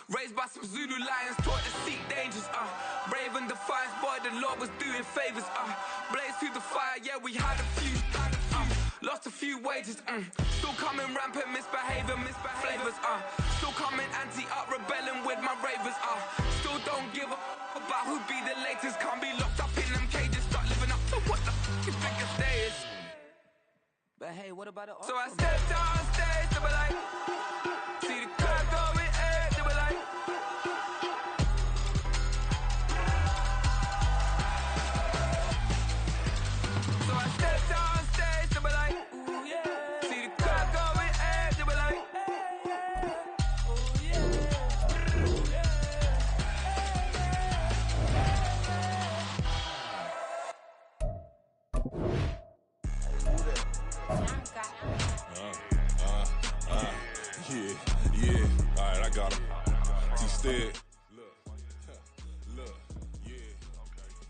Raised by some Zulu lions, taught to seek dangers, brave and defiant, boy, the Lord was doing favors, blaze through the fire, yeah, we had a few, lost a few wages, still coming rampant, misbehavior, flavors, still coming anti-up, rebelling with my ravers, still don't give up about who be the latest, can't be locked up in them cages, start living up to what the fuck you think your day is. But hey, what about it? So I stepped on stage, they were like, see the crowd going egg, they were like, so I stepped on stage, they were like, ooh yeah, see the crowd going egg, they were like, ooh yeah, ooh yeah. Yeah, alright, I got him. T-Stead. Look, yeah.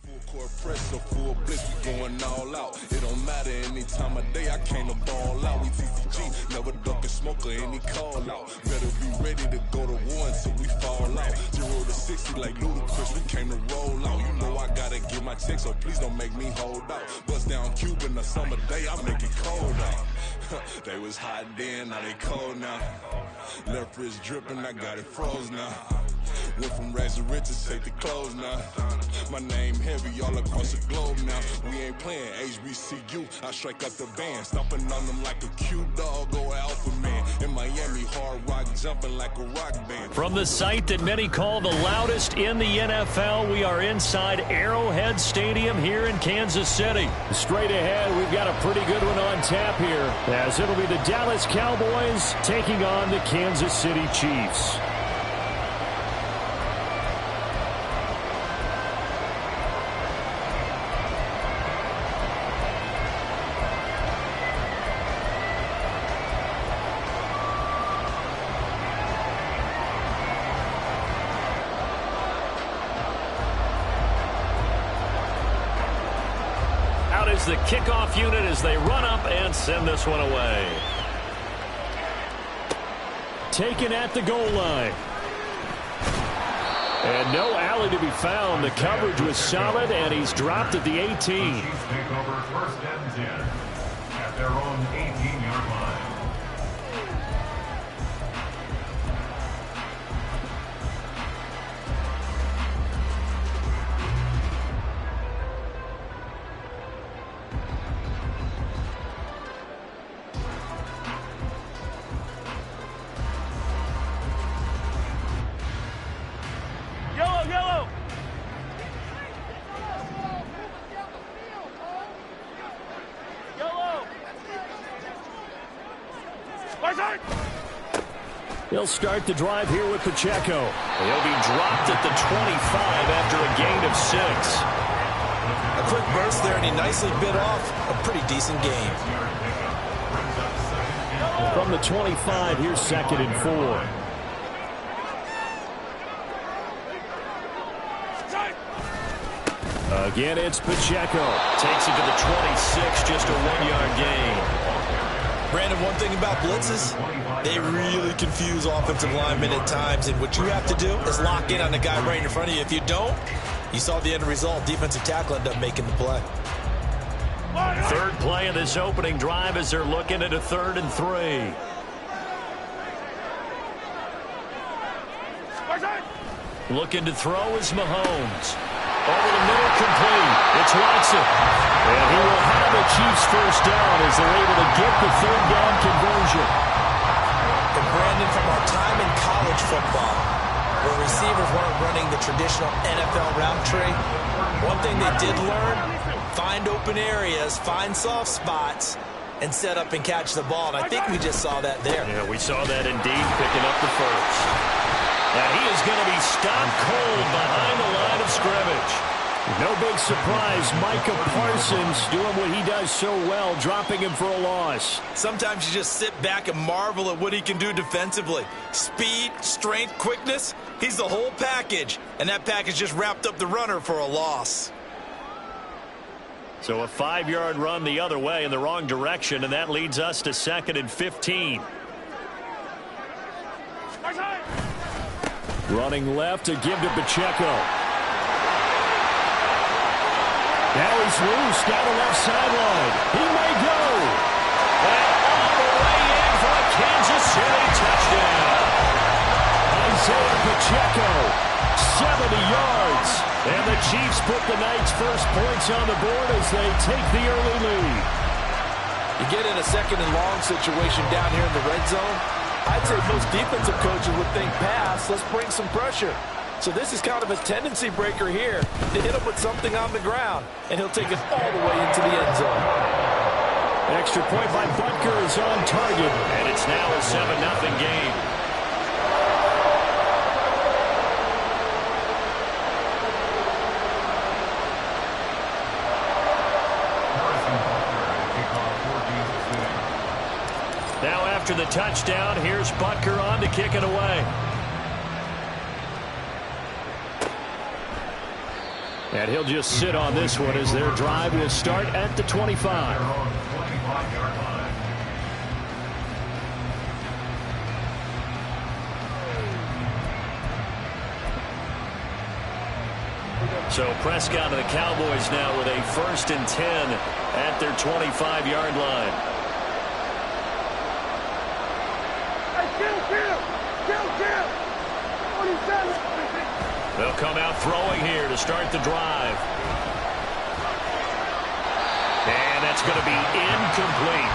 Full court press or full blitz, we going all out. It don't matter any time of day, I came to ball out. We TCG, never duck a smoker, any call out. Better be ready to go to war until we fall out. 0 to 60 like Ludacris, we came to roll out. You know I gotta get my check, so please don't make me hold out. Bust down Cuban a summer day, I make it cold out. They was hot then, now they cold now. Left wrist dripping, I got it froze now. Went from rags to riches, take the clothes now. My name heavy all across the globe now. We ain't playing HBCU, I strike out the band. Stomping on them like a cute dog or alpha man. In Miami, hard rock jumping like a rock band. From the site that many call the loudest in the NFL, we are inside Arrowhead Stadium here in Kansas City. Straight ahead, we've got a pretty good one on tap here, as it'll be the Dallas Cowboys taking on the Kansas City Chiefs. The kickoff unit as they run up and send this one away. Taken at the goal line. And no alley to be found. The coverage was solid, and he's dropped at the 18. Chiefs take over first and 10 at their own 18-yard line. He'll start the drive here with Pacheco. He'll be dropped at the 25 after a gain of 6. A quick burst there, and he nicely bit off a pretty decent game. From the 25, here's 2nd and 4. Again, it's Pacheco. Takes it to the 26, just a 1-yard gain. Brandon, one thing about blitzes, they really confuse offensive linemen at times, and what you have to do is lock in on the guy right in front of you. If you don't, you saw the end result. Defensive tackle ended up making the play. Third play of this opening drive as they're looking at a 3rd and 3. Looking to throw is Mahomes. Over the middle, complete. It's Watson. And he will have the Chiefs first down as they're able to get the 3rd down conversion. And Brandon, from our time in college football, where receivers weren't running the traditional NFL route tree, one thing they did learn, find open areas, find soft spots, and set up and catch the ball. And I think we just saw that there. Yeah, we saw that indeed, picking up the first. Now he is going to be stopped cold behind the line of scrimmage. No big surprise, Micah Parsons doing what he does so well, dropping him for a loss. Sometimes you just sit back and marvel at what he can do defensively. Speed, strength, quickness, he's the whole package. And that package just wrapped up the runner for a loss. So a 5-yard run the other way in the wrong direction, and that leads us to 2nd and 15. Running left to give to Pacheco. Now he's loose down the left sideline. He may go. And all the way in for a Kansas City touchdown. Isaiah Pacheco, 70 yards. And the Chiefs put the night's first points on the board as they take the early lead. You get in a second and long situation down here in the red zone, I'd say most defensive coaches would think pass, let's bring some pressure. So this is kind of a tendency breaker here to hit him with something on the ground, and he'll take it all the way into the end zone. Extra point by Butker is on target, and it's now a 7-0 game. Now after the touchdown, here's Butker on to kick it away. And he'll just sit on this one as their drive will start at the 25. So Prescott and the Cowboys now with a 1st and 10 at their 25-yard line. They'll come out throwing here to start the drive. And that's going to be incomplete.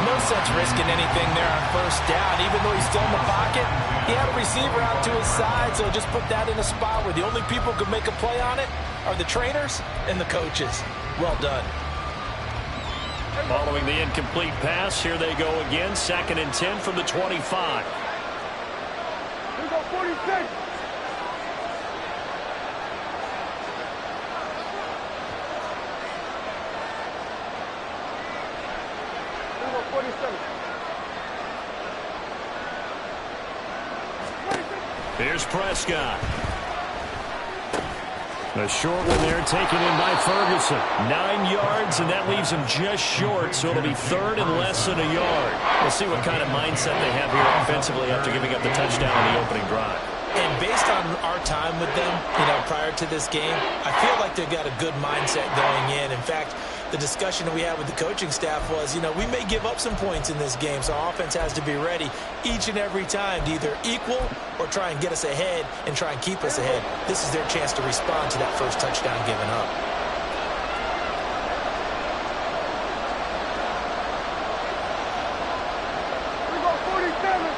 No sense risking anything there on 1st down. Even though he's still in the pocket, he had a receiver out to his side, so just put that in a spot where the only people who can make a play on it are the trainers and the coaches. Well done. Following the incomplete pass, here they go again. 2nd and 10 from the 25. Here we go, 46. Here's Prescott. A short one there taken in by Ferguson. 9 yards, and that leaves him just short, so it'll be 3rd and less than a yard. We'll see what kind of mindset they have here offensively after giving up the touchdown in the opening drive. And based on our time with them, prior to this game, I feel like they've got a good mindset going in. In fact, the discussion that we had with the coaching staff was, we may give up some points in this game, so our offense has to be ready each and every time to either equal or try and get us ahead and try and keep us ahead. This is their chance to respond to that first touchdown given up. We go 47.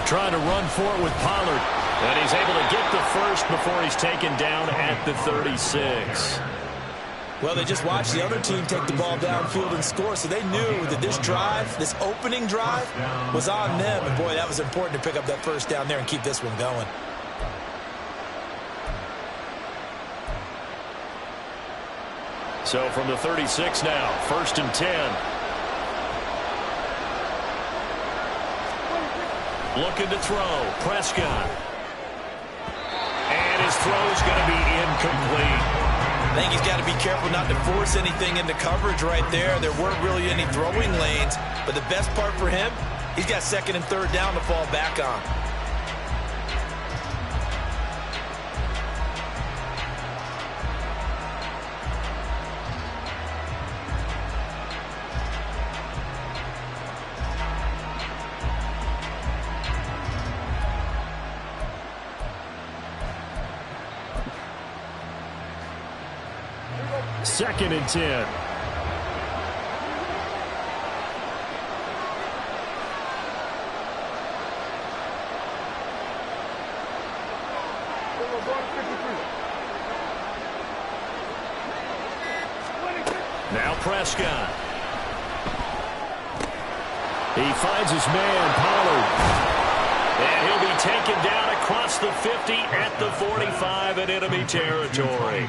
Trying to run for it with Pollard. And he's able to get the first before he's taken down at the 36. Well, they just watched the other team take the ball downfield and score, so they knew that this drive, this opening drive, was on them. And, boy, that was important to pick up that first down there and keep this one going. So from the 36 now, 1st and 10. Looking to throw. Prescott. And his throw's going to be incomplete. I think he's got to be careful not to force anything into coverage right there. There weren't really any throwing lanes. But the best part for him, he's got 2nd and 3rd down to fall back on. Second and 10. Now Prescott. He finds his man, Pollard. And he'll be taken down across the 50 at the 45 in enemy territory.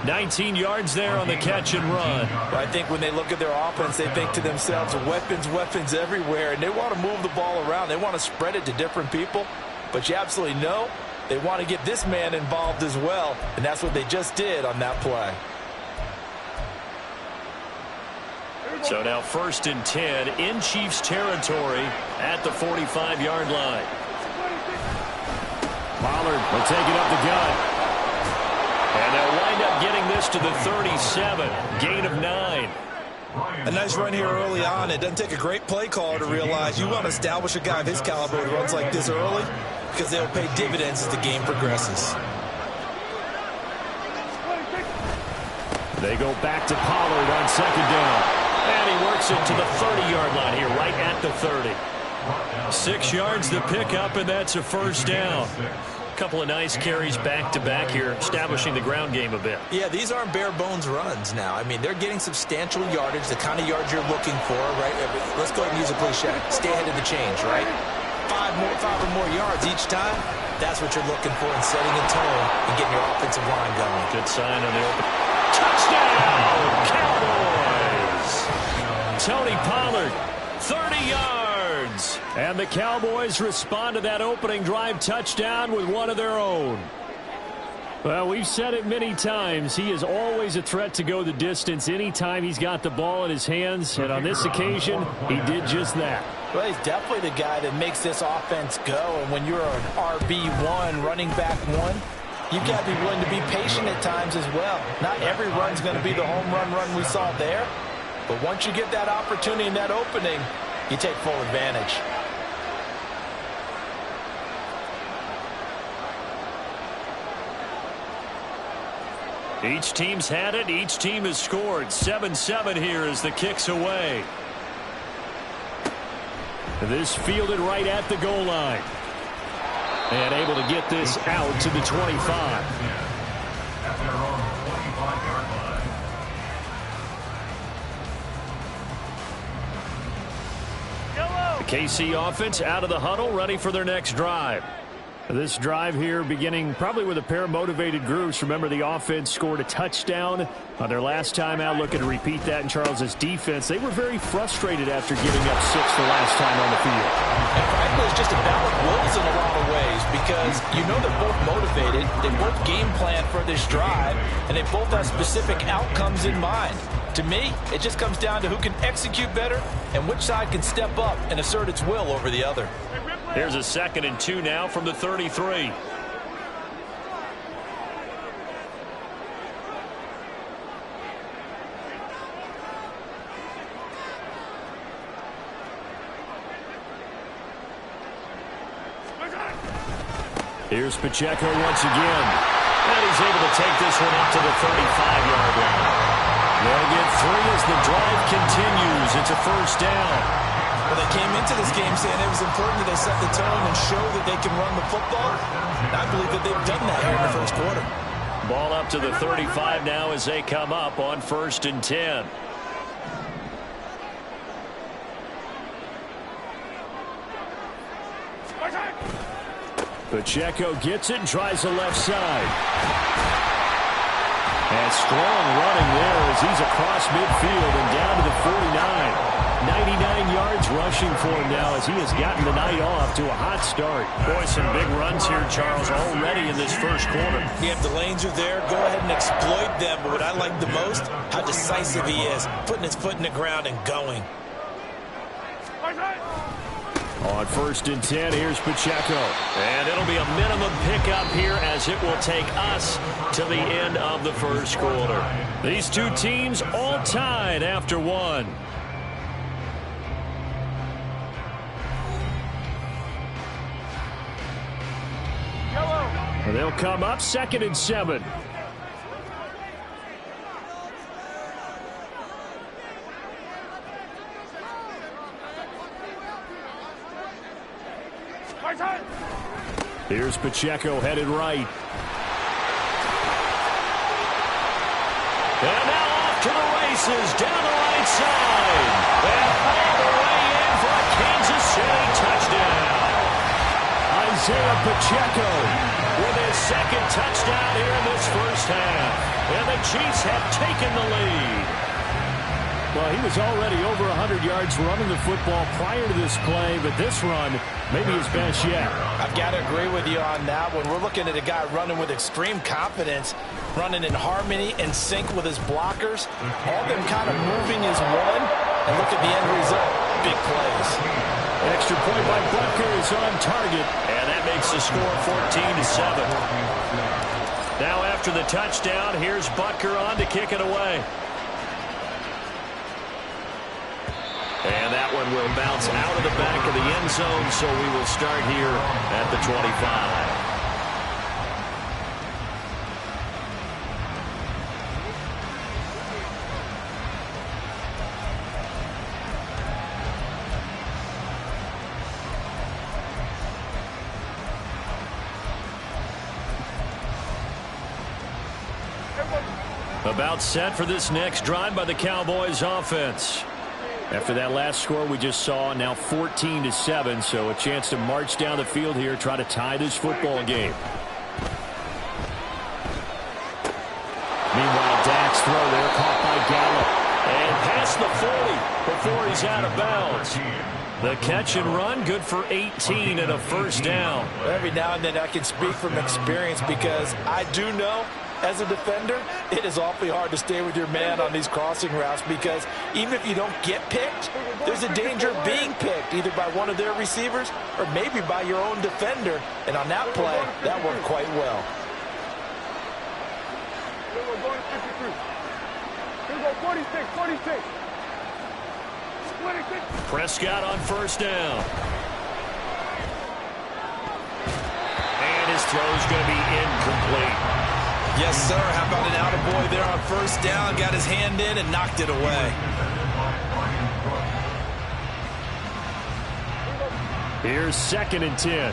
19 yards there on the catch and run. Well, I think when they look at their offense, they think to themselves, weapons, weapons everywhere. And they want to move the ball around. They want to spread it to different people. But you absolutely know they want to get this man involved as well. And that's what they just did on that play. So now 1st and 10 in Chiefs territory at the 45-yard line. Pollard will take it up the gut. And they'll wind up getting this to the 37. Gain of 9. A nice run here early on. It doesn't take a great play caller to realize you want to establish a guy of his caliber who runs like this early, because they'll pay dividends as the game progresses. They go back to Pollard on 2nd down. And he works it to the 30-yard line here, right at the 30. 6 yards to pick up, and that's a 1st down. A couple of nice carries back-to-back here, establishing the ground game a bit. Yeah, these aren't bare-bones runs now. I mean, they're getting substantial yardage, the kind of yards you're looking for, right? Let's go ahead and use a cliche. Stay ahead of the change, right? 5 or more yards each time. That's what you're looking for in setting a tone and getting your offensive line going. Good sign on the open. Touchdown, Cowboys! Tony Pollard, 30 yards. And the Cowboys respond to that opening drive touchdown with one of their own. Well, we've said it many times. He is always a threat to go the distance anytime he's got the ball in his hands. And on this occasion, he did just that. Well, he's definitely the guy that makes this offense go. And when you're an RB1, running back 1, you've got to be willing to be patient at times as well. Not every run's going to be the home run we saw there. But once you get that opportunity and that opening, you take full advantage. Each team's had it. Each team has scored. 7-7 here as the kick's away. This fielded right at the goal line. And able to get this out to the 25. At their own 25-yard line. The KC offense out of the huddle, ready for their next drive. This drive here beginning probably with a pair of motivated groups. Remember, the offense scored a touchdown on their last time out. Looking to repeat that in Charles's defense. They were very frustrated after giving up 6 the last time on the field. And frankly, it's just a battle of wills in a lot of ways, because you know they're both motivated. They both game plan for this drive, and they both have specific outcomes in mind. To me, it just comes down to who can execute better and which side can step up and assert its will over the other. Here's a 2nd and 2 now from the 33. Here's Pacheco once again. And he's able to take this one up to the 35-yard line. They'll get 3 as the drive continues. It's a 1st down. Well, they came into this game saying it was important that they set the tone and show that they can run the football. And I believe that they've done that here in the first quarter. Ball up to the 35 now as they come up on 1st and 10. Pacheco gets it and tries the left side. And strong running there as he's across midfield and down to the 49. 99 yards rushing for him now as he has gotten the night off to a hot start. Boy, some big runs here, Charles, already in this first quarter. Yeah, if the lanes are there, go ahead and exploit them. But what I like the most, how decisive he is, putting his foot in the ground and going. On 1st and 10, here's Pacheco. And it'll be a minimum pickup here as it will take us to the end of the first quarter. These two teams all tied after 1. They'll come up 2nd and 7. Here's Pacheco headed right. And now off to the races down the right side. And all the way in for a Kansas City touchdown. Isaiah Pacheco with his 2nd touchdown here in this first half. And the Chiefs have taken the lead. Well, he was already over 100 yards running the football prior to this play, but this run may be his best yet. I've got to agree with you on that one. We're looking at a guy running with extreme confidence, running in harmony and sync with his blockers. All them kind of moving as one. and look at the end result. Big plays. Extra point by Butker is on target, and that makes the score 14-7. Now after the touchdown, here's Butker on to kick it away. And that one will bounce out of the back of the end zone, so we will start here at the 25. About set for this next drive by the Cowboys offense. After that last score we just saw, now 14-7, so a chance to march down the field here, try to tie this football game. Meanwhile, Dak's throw there caught by Gallup. And past the 40 before he's out of bounds. The catch and run, good for 18 and a first down. Every now and then I can speak from experience because I do know, as a defender, it is awfully hard to stay with your man on these crossing routes because even if you don't get picked, there's a danger of being picked either by one of their receivers or maybe by your own defender. And on that play, that worked quite well. Prescott on first down. And his throw's going to be incomplete. Yes, sir. How about an attaboy there on first down? Got his hand in and knocked it away. Here's 2nd and 10.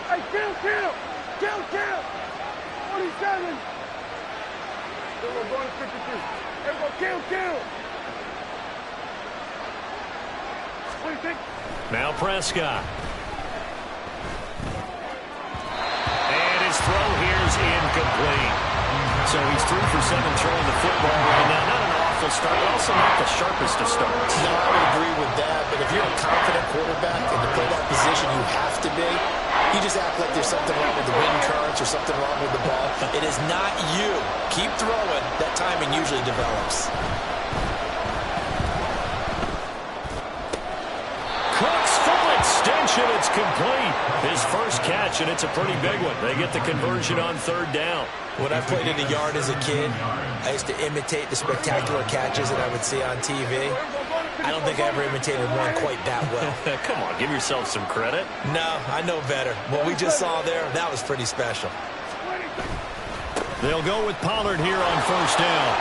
Hey, kill! 47! We're going to 52. Everybody, kill! 26. Now Prescott. His throw here's incomplete. So he's 3 for 7 throwing the football right now. Not an awful start, but also not the sharpest of starts. No, I would agree with that, but if you're a confident quarterback and to play that position you have to be, you just act like there's something wrong with the wind currents or something wrong with the ball. It is not you. Keep throwing. That timing usually develops. Extension, it's complete. His first catch, and it's a pretty big one. They get the conversion on 3rd down. When I played in the yard as a kid, I used to imitate the spectacular catches that I would see on TV. I don't think I ever imitated one quite that well. Come on, give yourself some credit. No, I know better. What we just saw there, that was pretty special. They'll go with Pollard here on first down.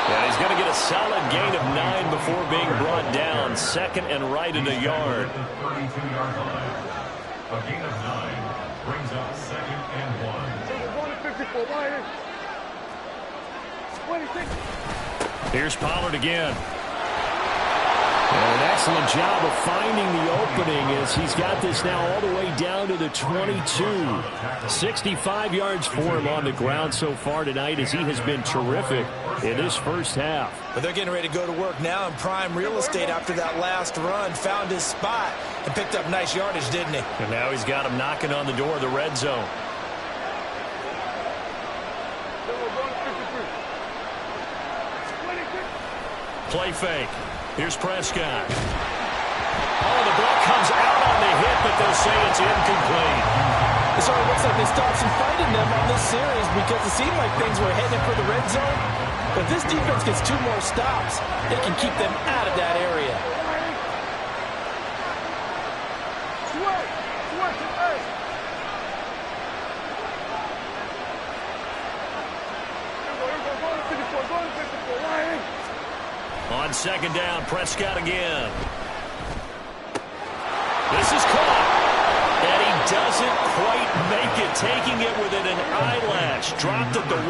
And he's going to get a solid gain of 9 before being brought down. 2nd and right in a yard. 32-yard line. A gain of 9 brings up 2nd and 1. Here's Pollard again. And an excellent job of finding the opening as he's got this now all the way down to the 22. 65 yards for him on the ground so far tonight as he has been terrific in this first half. But they're getting ready to go to work now in prime real estate after that last run. Found his spot and picked up nice yardage, didn't he? And now he's got him knocking on the door of the red zone. Play fake. Here's Prescott. Oh, the ball comes out on the hit, but they'll say it's incomplete. It sort of looks like they stopped some fighting them on this series because it seemed like things were headed for the red zone. But if this defense gets 2 more stops, they can keep them out of that area. On 2nd down, Prescott again. This is caught. And he doesn't quite make it, taking it within an eyelash. Dropped at the 1.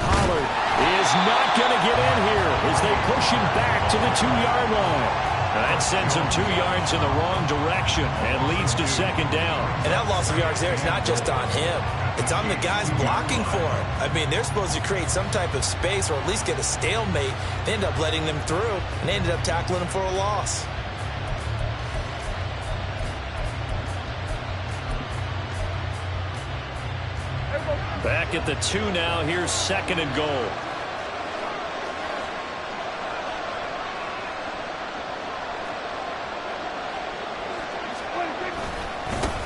Pollard is not going to get in here as they push him back to the 2-yard line. That sends him 2 yards in the wrong direction and leads to 2nd down. And that loss of yards there is not just on him. It's on the guys blocking for him. I mean, they're supposed to create some type of space or at least get a stalemate. They end up letting them through, and they ended up tackling him for a loss. Back at the 2 now. Here's 2nd and goal.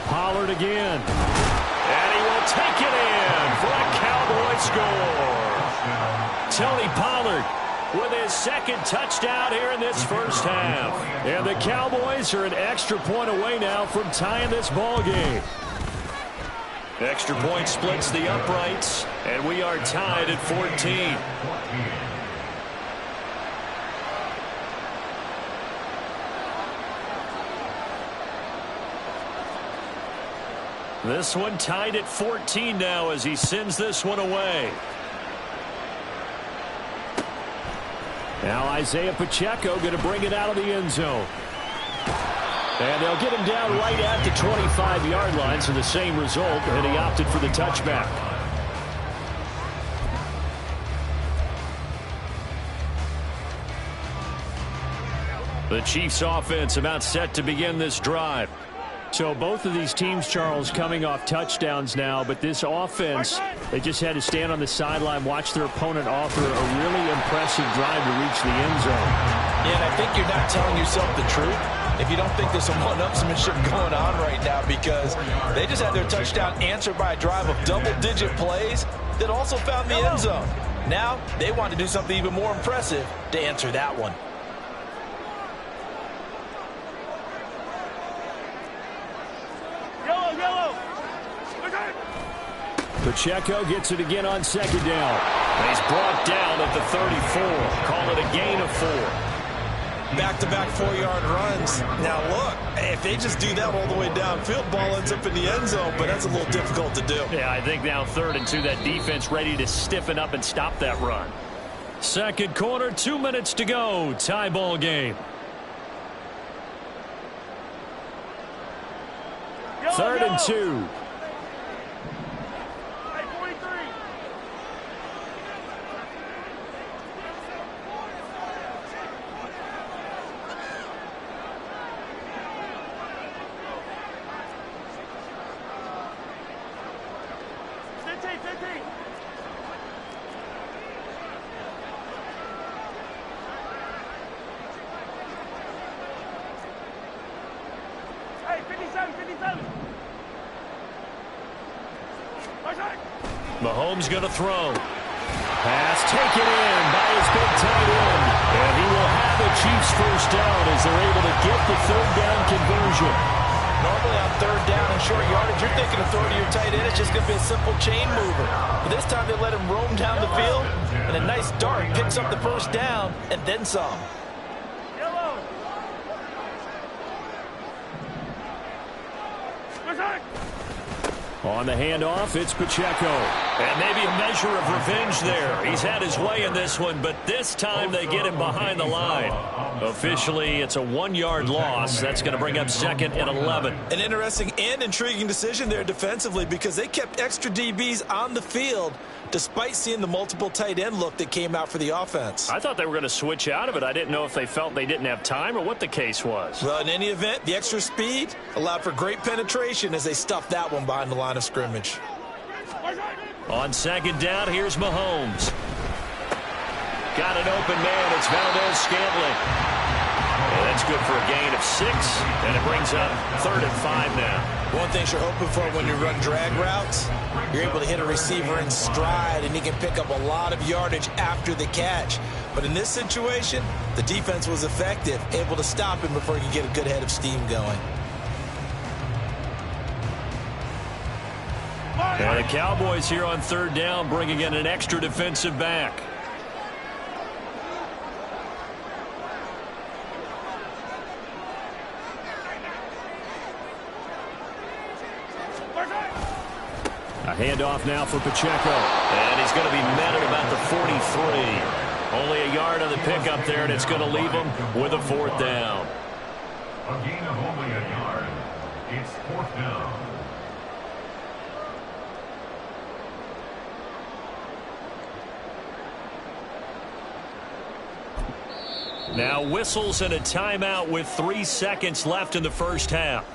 Pollard again. And he will take it in for a Cowboy score. Tony Pollard with his 2nd touchdown here in this first half. And the Cowboys are an extra point away now from tying this ball game. Extra point splits the uprights, and we are tied at 14. This one tied at 14 now as he sends this one away. Now Isaiah Pacheco going to bring it out of the end zone. And they'll get him down right at the 25-yard line, so the same result, and he opted for the touchback. The Chiefs offense about set to begin this drive. So both of these teams, Charles, coming off touchdowns now, but this offense, they just had to stand on the sideline, watch their opponent offer a really impressive drive to reach the end zone. Yeah, and I think you're not telling yourself the truth if you don't think there's some one-upsmanship going on right now, because they just had their touchdown answered by a drive of double-digit plays that also found the end zone. Now they want to do something even more impressive to answer that one. Pacheco gets it again on 2nd down. And he's brought down at the 34. Call it a gain of 4. Back-to-back 4-yard runs. Now, look, if they just do that all the way downfield, ball ends up in the end zone, but that's a little difficult to do. Yeah, I think now 3rd and 2, that defense ready to stiffen up and stop that run. 2nd quarter, 2 minutes to go. Tie ball game. 3rd and 2. Mahomes going to throw. Pass taken in by his big tight end. And he will have the Chiefs first down as they're able to get the 3rd down conversion. Normally on 3rd down and short yardage, you're thinking of throwing to your tight end. It's just going to be a simple chain mover. But this time they let him roam down the field, and a nice dart picks up the first down and then some. On the handoff, it's Pacheco. And maybe a measure of revenge there. He's had his way in this one, but this time they get him behind the line. Officially, it's a 1-yard loss. That's going to bring up 2nd and 11. An interesting and intriguing decision there defensively, because they kept extra DBs on the field despite seeing the multiple tight end look that came out for the offense. I thought they were going to switch out of it. I didn't know if they felt they didn't have time or what the case was. Well, in any event, the extra speed allowed for great penetration as they stuffed that one behind the line of scrimmage. On 2nd down, here's Mahomes. Got an open man. It's Valdez-Scantling. And that's good for a gain of 6, and it brings up 3rd and 5 now. One thing you're hoping for when you run drag routes, you're able to hit a receiver in stride, and he can pick up a lot of yardage after the catch. But in this situation, the defense was effective, able to stop him before he could get a good head of steam going. And the Cowboys here on 3rd down, bringing in an extra defensive back. A handoff now for Pacheco. And he's going to be met at about the 43. Only a yard on the pickup there, and it's going to leave him with a 4th down. A gain of only a yard. It's 4th down. Now whistles and a timeout with 3 seconds left in the first half.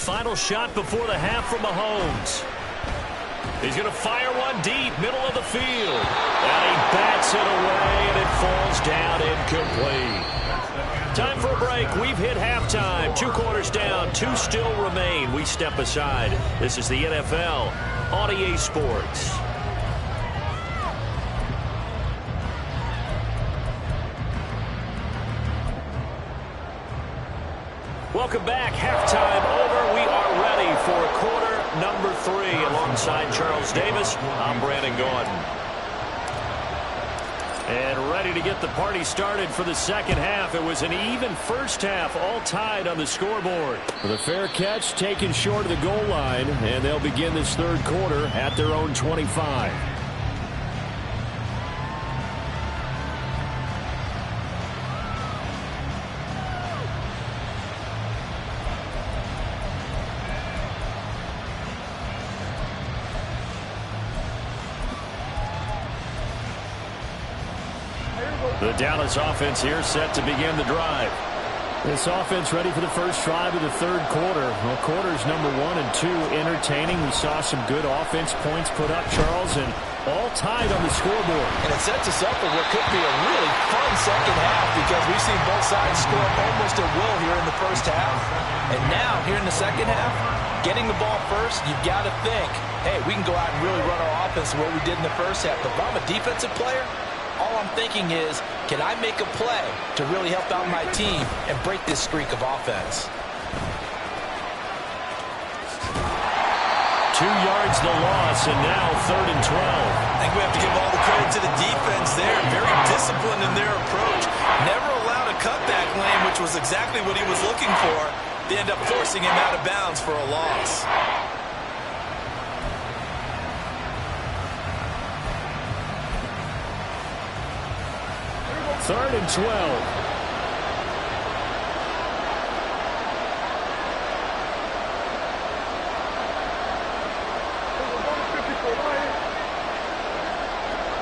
final shot before the half from Mahomes. He's going to fire one deep, middle of the field. And he bats it away, and it falls down incomplete. Time for a break. We've hit halftime. 2 quarters down, 2 still remain. We step aside. This is the NFL on EA Sports. Welcome back. Halftime over. We are ready for quarter number 3. Alongside Charles Davis, I'm Brandon Gordon. And ready to get the party started for the second half. It was an even first half, all tied on the scoreboard. The fair catch taken short of the goal line, and they'll begin this third quarter at their own 25. The Dallas offense here set to begin the drive. This offense ready for the first drive of the third quarter. Well, quarters number 1 and 2 entertaining. We saw some good offense points put up, Charles, and all tied on the scoreboard. And it sets us up for what could be a really fun second half because we've seen both sides score almost at will here in the first half. And now, here in the second half, getting the ball first, you've got to think, hey, we can go out and really run our offense the way we did in the first half. But if I'm a defensive player, all I'm thinking is, can I make a play to really help out my team and break this streak of offense? 2 yards the loss, and now 3rd and 12. I think we have to give all the credit to the defense there. Very disciplined in their approach. Never allowed a cutback lane, which was exactly what he was looking for. They end up forcing him out of bounds for a loss. 3rd and 12.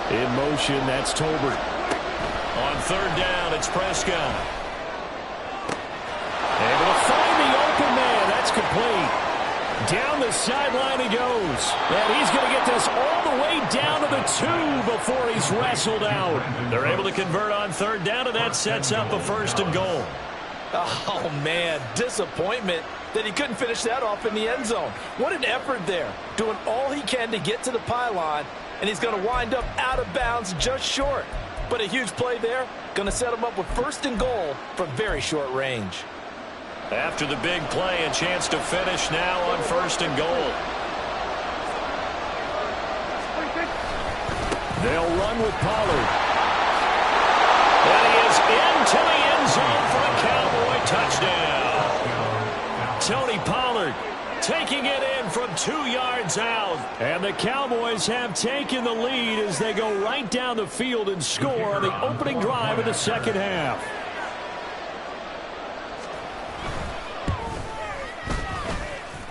In motion, that's Tolbert. On 3rd down, it's Prescott. Able to find the open man. That's complete. Down the sideline he goes. And he's going to get this all the way down to the 2 before he's wrestled out. They're able to convert on 3rd down, and that sets up a 1st and goal. Oh, man, disappointment that he couldn't finish that off in the end zone. What an effort there, doing all he can to get to the pylon, and he's going to wind up out of bounds just short. But a huge play there, going to set him up with 1st and goal from very short range. After the big play, a chance to finish now on 1st and goal. They'll run with Pollard. And he is into the end zone for a Cowboy touchdown. Tony Pollard taking it in from 2 yards out. And the Cowboys have taken the lead as they go right down the field and score on the opening drive of the second half.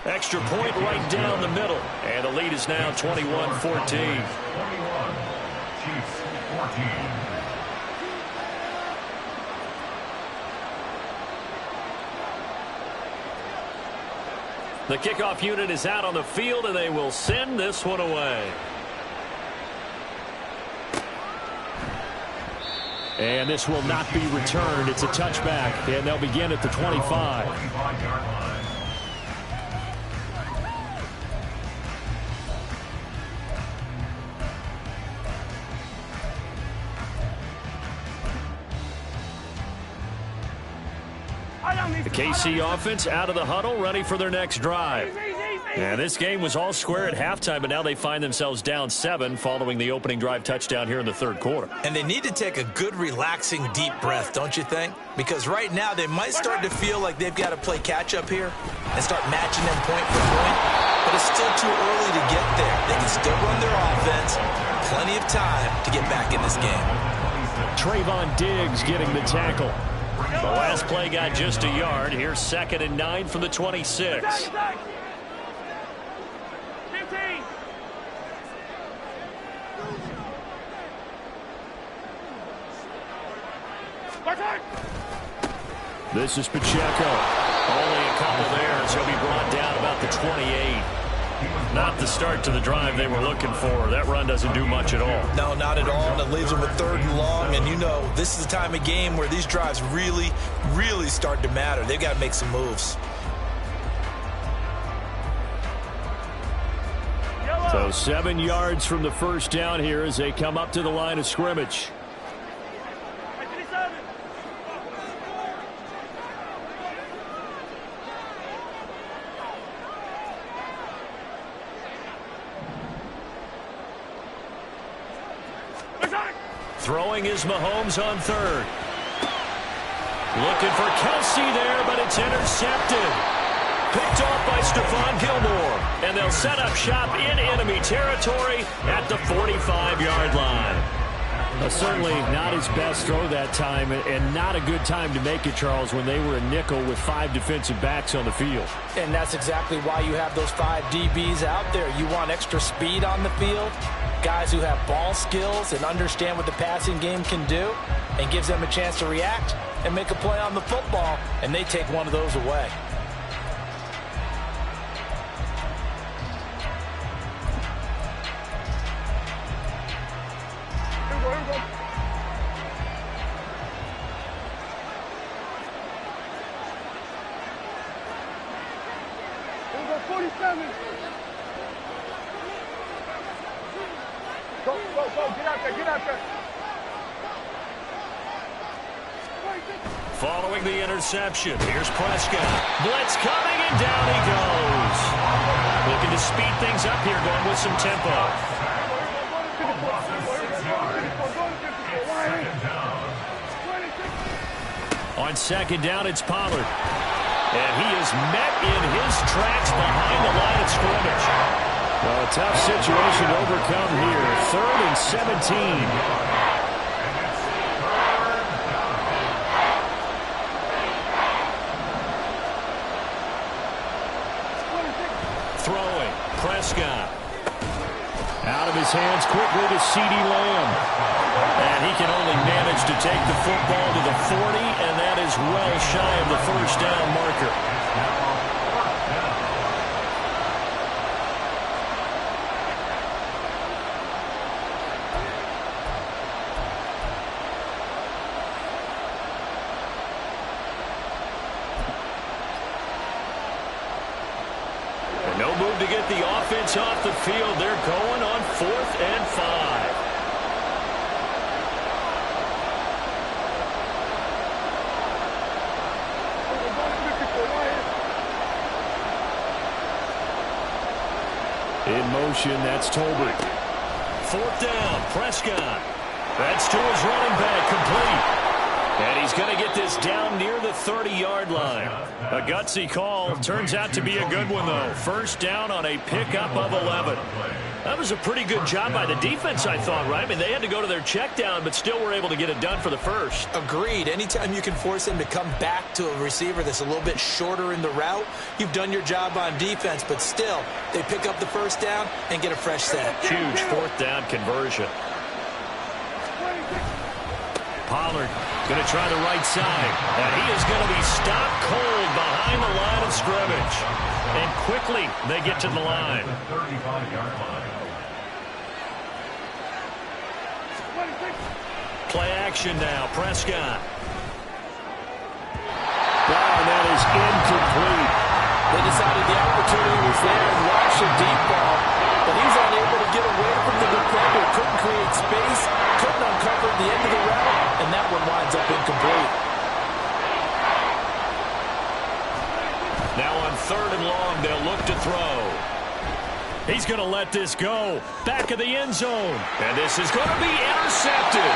Extra point right down the middle. And the lead is now 21-14. 21, Chiefs 14. The kickoff unit is out on the field, and they will send this one away. And this will not be returned. It's a touchback, and they'll begin at the 25. 25-yard line. The KC offense out of the huddle, ready for their next drive. And this game was all square at halftime, but now they find themselves down 7 following the opening drive touchdown here in the third quarter. And they need to take a good, relaxing, deep breath, don't you think? Because right now they might start to feel like they've got to play catch-up here and start matching them point for point. But it's still too early to get there. They can still run their offense. Plenty of time to get back in this game. Trayvon Diggs getting the tackle. The last play got just a yard. Here's 2nd and 9 from the 26. 15. This is Pacheco. Only a a couple there as he'll be brought down about the 28. Not the start to the drive they were looking for. That run doesn't do much at all. No, not at all, and it leaves them with 3rd and long. And you know, this is the time of game where these drives really, really start to matter. They've got to make some moves. So 7 yards from the first down here as they come up to the line of scrimmage. Throwing is Mahomes on 3rd. Looking for Kelsey there, but it's intercepted. Picked off by Stephon Gilmore. And they'll set up shop in enemy territory at the 45-yard line. Certainly not his best throw that time, and not a good time to make it, Charles, when they were a nickel with 5 defensive backs on the field. And that's exactly why you have those 5 DBs out there. You want extra speed on the field, guys who have ball skills and understand what the passing game can do, and gives them a chance to react and make a play on the football, and they take one of those away. Following the interception, here's Prescott. Blitz coming, and down he goes. Looking to speed things up here, going with some tempo. On 2nd down, it's Pollard. And he is met in his tracks behind the line of scrimmage. Well, a tough situation to overcome here. 3rd and 17. Throwing, Prescott. Out of his hands quickly to CeeDee Lamb. And he can only manage to take the football to the 40, and that is well shy of the 1st down marker. No move to get the offense off the field. They're going on 4th and 5. In motion, that's Tolbert. 4th down, Prescott. That's to his running back, complete. And he's going to get this down near the 30-yard line. A gutsy call. Turns out to be a good one, though. 1st down on a pickup of 11. That was a pretty good job by the defense, I thought, right? I mean, they had to go to their check down, but still were able to get it done for the 1st. Agreed. Anytime you can force him to come back to a receiver that's a little bit shorter in the route, you've done your job on defense, but still, they pick up the 1st down and get a fresh set. Huge 4th down conversion. Pollard going to try the right side. And he is going to be stopped cold behind the line of scrimmage. And quickly they get to the line. Play action now. Prescott. And that is incomplete. They decided the opportunity was there and launched a deep ball, but he's unable to get away from the defender. Couldn't create space, couldn't uncover the end of the route, and that one winds up incomplete. Now on 3rd and long, they'll look to throw. He's going to let this go. Back of the end zone. And this is going to be intercepted.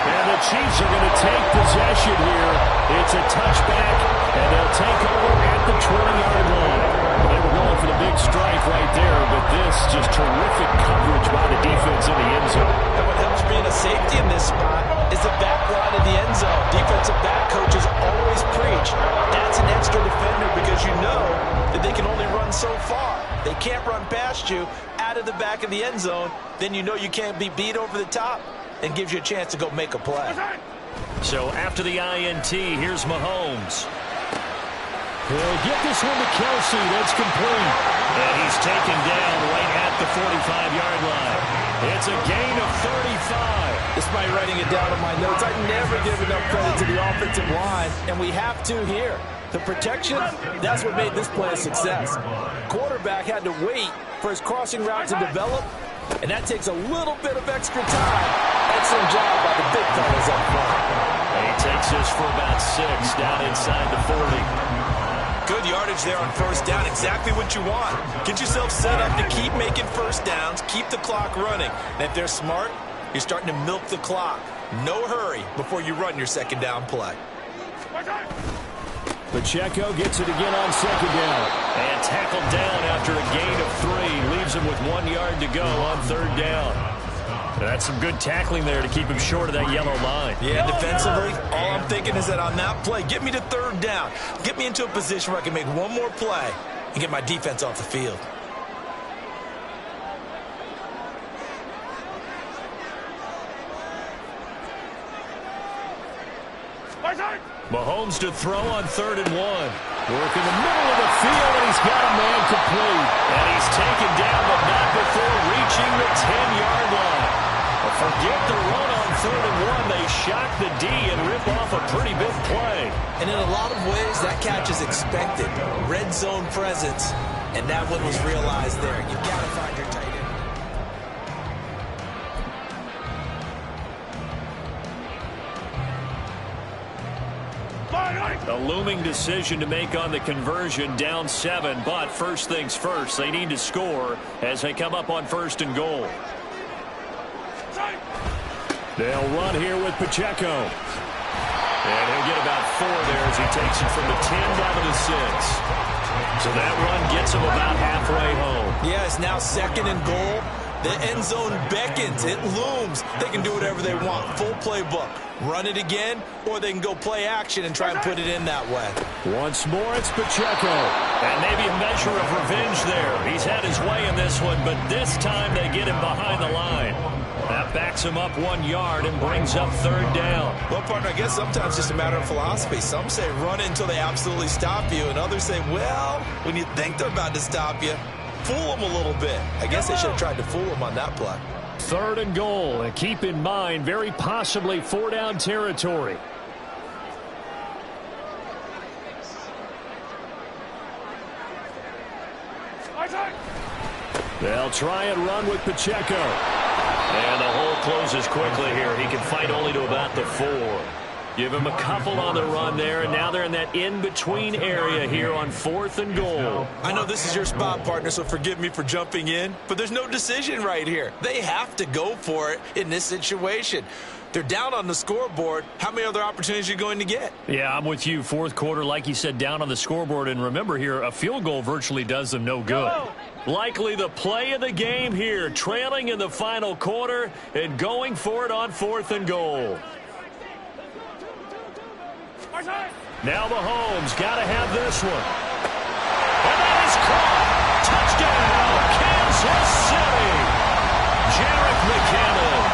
And the Chiefs are going to take possession here. It's a touchback, and they'll take over at the 20-yard line. They were going for the big strike right there, but this just terrific coverage by the defense in the end zone. And what helps being a safety in this spot is the back line of the end zone. Defensive back coaches always preach. That's an extra defender because you know that they can only run so far. They can't run past you out of the back of the end zone. Then you know you can't be beat over the top, and gives you a chance to go make a play. So after the INT, here's Mahomes. He'll get this one to Kelsey. That's complete. And he's taken down right at the 45-yard line. It's a gain of 35. Despite writing it down on my notes, I never give enough credit to the offensive line, and we have to here. The protection, that's what made this play a success. Quarterback had to wait for his crossing route to develop, and that takes a little bit of extra time. Excellent job by the big fellas up front. And he takes this for about 6 down inside the 40. Good yardage there on first down. Exactly what you want. Get yourself set up to keep making first downs, keep the clock running. And if they're smart, you're starting to milk the clock. No hurry before you run your second down play. Pacheco gets it again on second down. And tackled down after a gain of 3. Leaves him with 1 yard to go on third down. That's some good tackling there to keep him short of that yellow line. Yeah, defensively, all I'm thinking is that on that play, get me to third down. Get me into a position where I can make one more play and get my defense off the field. Mahomes to throw on 3rd and 1. Work in the middle of the field, and he's got a man complete. And he's taken down, but not before reaching the 10-yard line. Forget the run on 3rd and 1. They shock the D and rip off a pretty big play. And in a lot of ways, that catch is expected. Red zone presence, and that one was realized there. You've got to find your tight end. A looming decision to make on the conversion, down 7. But first things first, they need to score as they come up on 1st and goal. They'll run here with Pacheco. And he'll get about 4 there as he takes it from the 10 down to the 6. So that run gets him about halfway home. Yeah, it's now 2nd and goal. The end zone beckons. It looms. They can do whatever they want. Full playbook. Run it again, or they can go play action and try and put it in that way. Once more, it's Pacheco. And maybe a measure of revenge there. He's had his way in this one, but this time they get him behind the line. That backs him up 1 yard and brings up 3rd down. Well, partner, I guess sometimes it's just a matter of philosophy. Some say run it until they absolutely stop you, and others say, well, when you think they're about to stop you, fool them a little bit. I guess they should have tried to fool them on that play. 3rd and goal, and keep in mind, very possibly 4-down territory. They'll try and run with Pacheco. And the hole closes quickly here. He can fight only to about the 4. Give him a couple on the run there, and now they're in that in-between area here on 4th and goal. I know this is your spot, partner, so forgive me for jumping in, but there's no decision right here. They have to go for it in this situation. They're down on the scoreboard. How many other opportunities are you going to get? Yeah, I'm with you. 4th quarter, like you said, down on the scoreboard. And remember here, a field goal virtually does them no good. Likely the play of the game here, trailing in the final quarter and going for it on 4th and goal. Now Mahomes got to have this one. And that is caught. Touchdown, Kansas City. Jarek McCammon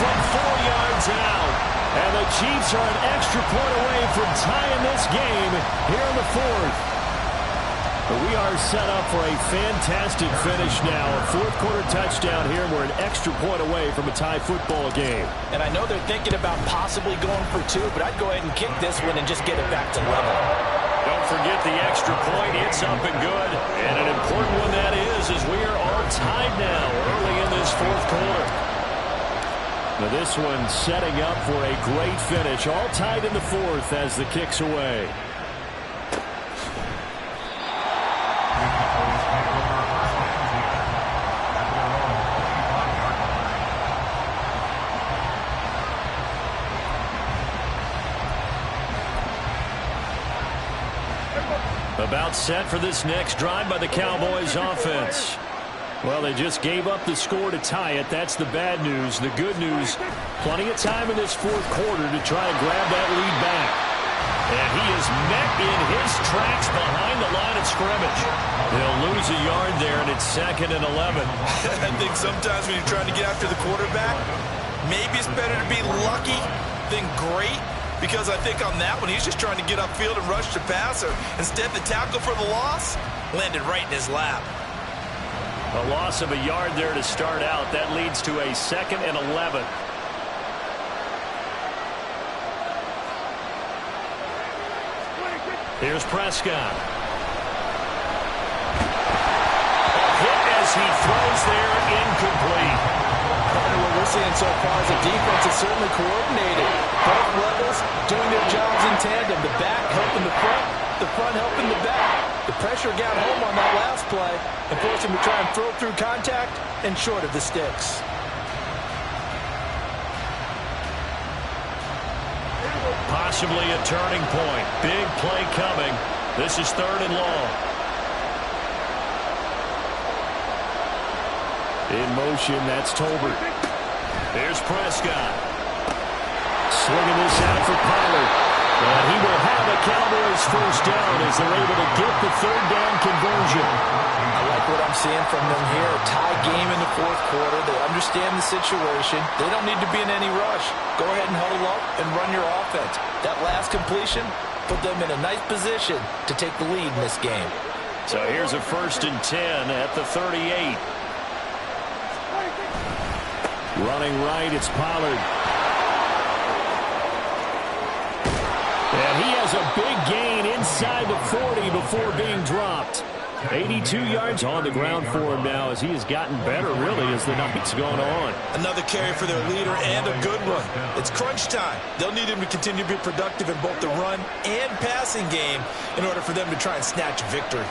from 4 yards out. And the Chiefs are an extra point away from tying this game here in the 4th. But we are set up for a fantastic finish now. A 4th quarter touchdown here. We're an extra point away from a tie football game. And I know they're thinking about possibly going for 2, but I'd go ahead and kick this one and just get it back to level. Don't forget the extra point. It's up and good. And an important one that is, as we are all tied now early in this 4th quarter. Now this one setting up for a great finish. All tied in the 4th as the kick's away. About set for this next drive by the Cowboys offense. Well, they just gave up the score to tie it. That's the bad news. The good news, plenty of time in this 4th quarter to try to grab that lead back. And he is met in his tracks behind the line of scrimmage. They'll lose a yard there, and it's 2nd and 11. I think sometimes when you're trying to get after the quarterback, maybe it's better to be lucky than great. because I think on that one, he's just trying to get upfield and rush the passer. Instead, the tackle for the loss landed right in his lap. A loss of a yard there to start out. That leads to a 2nd and 11. Here's Prescott. A hit as he throws there, incomplete. What we're seeing so far is the defense is certainly coordinated. Both levels doing their jobs in tandem. The back helping the front helping the back. The pressure got home on that last play and forced him to try and throw through contact and short of the sticks. Possibly a turning point. Big play coming. This is 3rd and long. In motion, that's Tolbert. Here's Prescott. Slinging this out for Pollard. And he will have a Cowboys first down as they're able to get the 3rd down conversion. I like what I'm seeing from them here. A tie game in the 4th quarter. They understand the situation. They don't need to be in any rush. Go ahead and huddle up and run your offense. That last completion put them in a nice position to take the lead in this game. So here's a 1st and 10 at the 38. Running right, it's Pollard. And he has a big gain inside the 40 before being dropped. 82 yards on the ground for him now as he has gotten better, really, as the night's gone on. Another carry for their leader and a good one. It's crunch time. They'll need him to continue to be productive in both the run and passing game in order for them to try and snatch victory.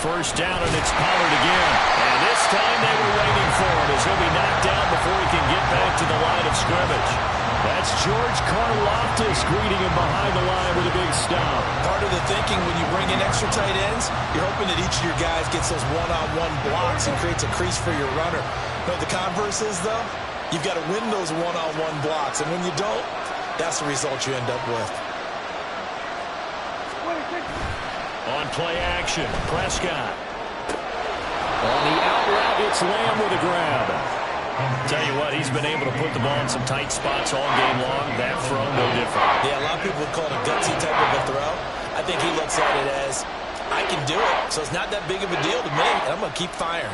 First down, and it's Pollard again. And this time they were waiting for him as he'll be knocked down before he can get back to the line of scrimmage. That's George Karlaftis greeting him behind the line with a big stop. Part of the thinking when you bring in extra tight ends, you're hoping that each of your guys gets those one-on-one blocks and creates a crease for your runner. But the converse is, though, you've got to win those one-on-one blocks. And when you don't, that's the result you end up with. On play action, Prescott. On the out route, it's Lamb with a grab. Tell you what, he's been able to put the ball in some tight spots all game long. That throw, no different. Yeah, a lot of people would call it a gutsy type of a throw. I think he looks at it as, I can do it, so it's not that big of a deal to me, and I'm going to keep firing.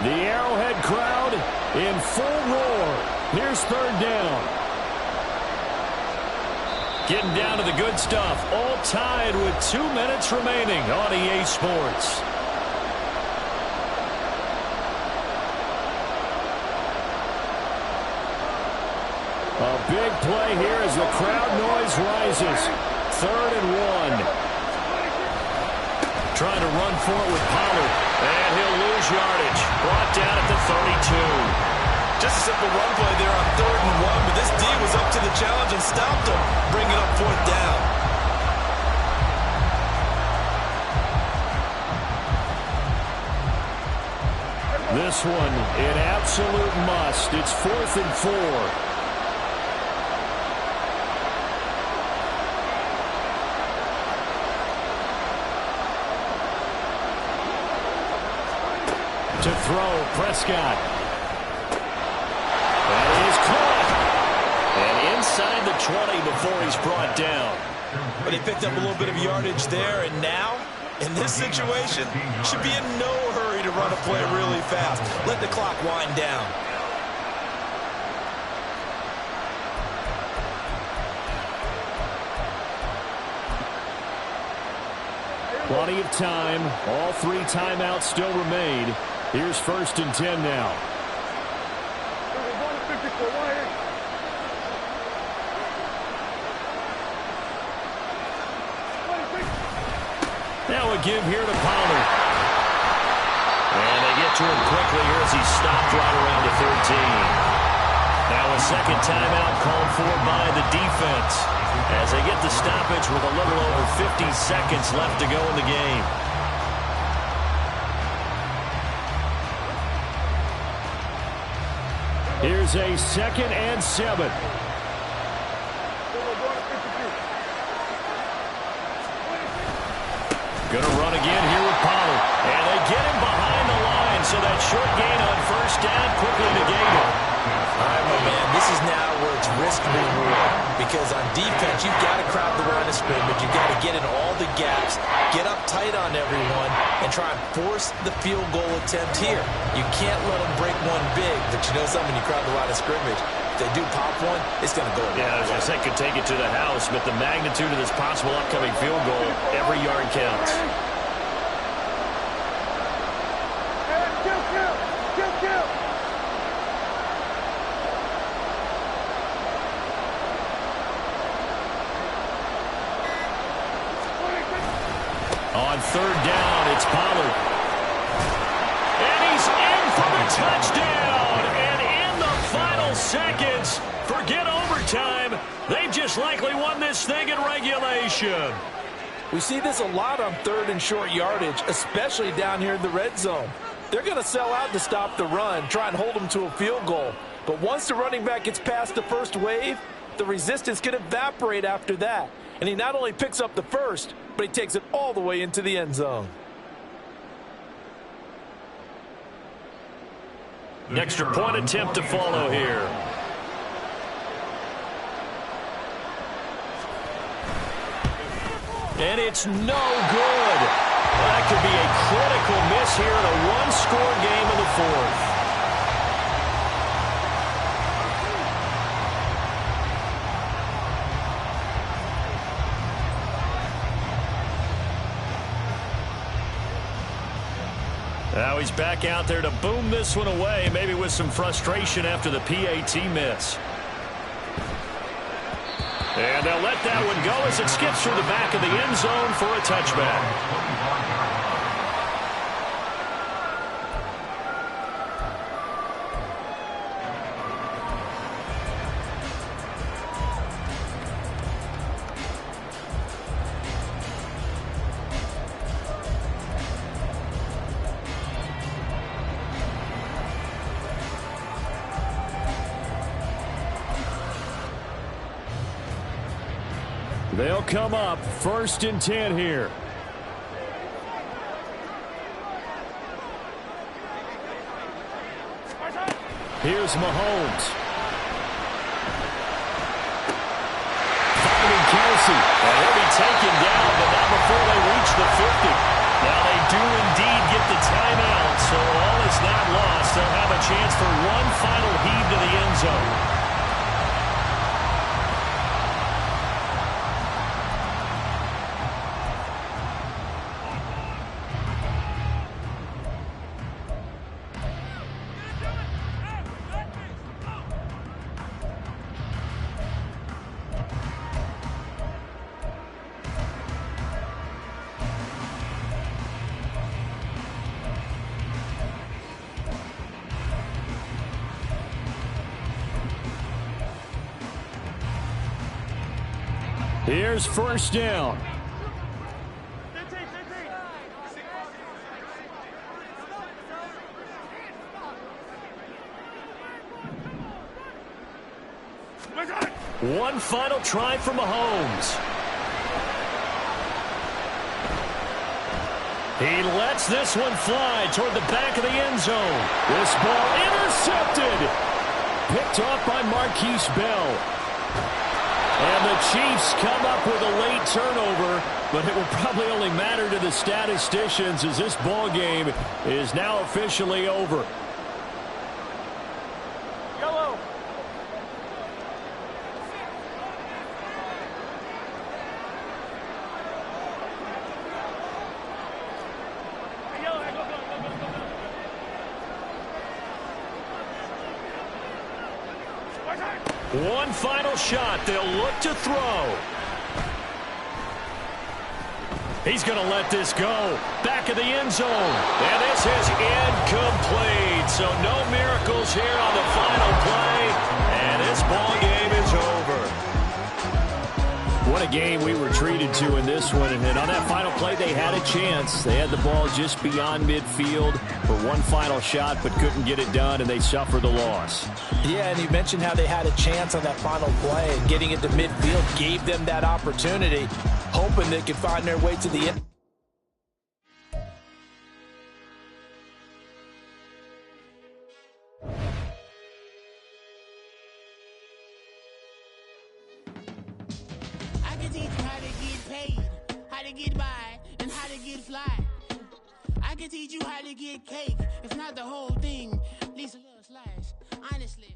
The Arrowhead crowd in full roar. Here's 3rd down. Getting down to the good stuff. All tied with 2 minutes remaining on EA Sports. A big play here as the crowd noise rises. 3rd and 1. Trying to run for it with Pollard. And he'll lose yardage. Brought down at the 32. Just a simple run play there on 3rd and 1, but this D was up to the challenge and stopped him, bringing up 4th down. This one, an absolute must. It's 4th and 4. To throw, Prescott. That is caught. And inside the 20 before he's brought down. But he picked up a little bit of yardage there, and now, in this situation, should be in no hurry to run a play really fast. Let the clock wind down. Plenty of time. All 3 timeouts still remain. Here's 1st and 10 now. Now a give here to Pollard. And they get to him quickly here as he stopped right around the 13. Now a 2nd timeout called for by the defense as they get the stoppage with a little over 50 seconds left to go in the game. Here's a 2nd and 7. Going to run again here with Pollard. And they get him behind the line, so that short gain on 1st down quickly negated. All right, my man, this is now where it's risk-reward. Because on defense, you've got to crowd the line of scrimmage. You've got to get in all the gaps, get up tight on everyone, and try and force the field goal attempt here. You can't let them break one big, but you know something, you crowd the line of scrimmage. If they do pop one, it's going to go. Yeah, I was going to say, could take it to the house, but the magnitude of this possible upcoming field goal, every yard counts. Kill. On 3rd down, it's Pollard. And he's in for the touchdown. And in the final seconds, forget overtime. They've just likely won this thing in regulation. We see this a lot on 3rd and short yardage, especially down here in the red zone. They're going to sell out to stop the run, try and hold them to a field goal. But once the running back gets past the first wave, the resistance can evaporate after that. And he not only picks up the first, but he takes it all the way into the end zone. An extra point attempt to follow here. And it's no good. Well, that could be a critical miss here in a one-score game in the 4th. Now he's back out there to boom this one away, maybe with some frustration after the PAT miss. And they'll let that one go as it skips through the back of the end zone for a touchback. They'll come up 1st and 10 here. Here's Mahomes. Finding Kelsey. And he'll be taken down, but not before they reach the 50. Now they do indeed get the timeout, so all is not lost. They'll have a chance for one final heave to the end zone. Here's 1st down. One final try for Mahomes. He lets this one fly toward the back of the end zone. This ball intercepted. Picked off by Marquise Bell. And the Chiefs come up with a late turnover, but it will probably only matter to the statisticians as this ball game is now officially over. Yellow. One final shot. They'll look to throw. He's going to let this go. Back of the end zone. And this is incomplete. So no miracles here on the final play. And this ball game is over. What a game we were treated to in this one. And on that final play, they had a chance. They had the ball just beyond midfield for one final shot, but couldn't get it done, and they suffered the loss. Yeah, and you mentioned how they had a chance on that final play, and getting it to midfield gave them that opportunity, hoping they could find their way to the end. I can teach you how to get paid, how to get by, and how to get fly. I can teach you how to get cake, if not the whole thing, at least a little slice, honestly.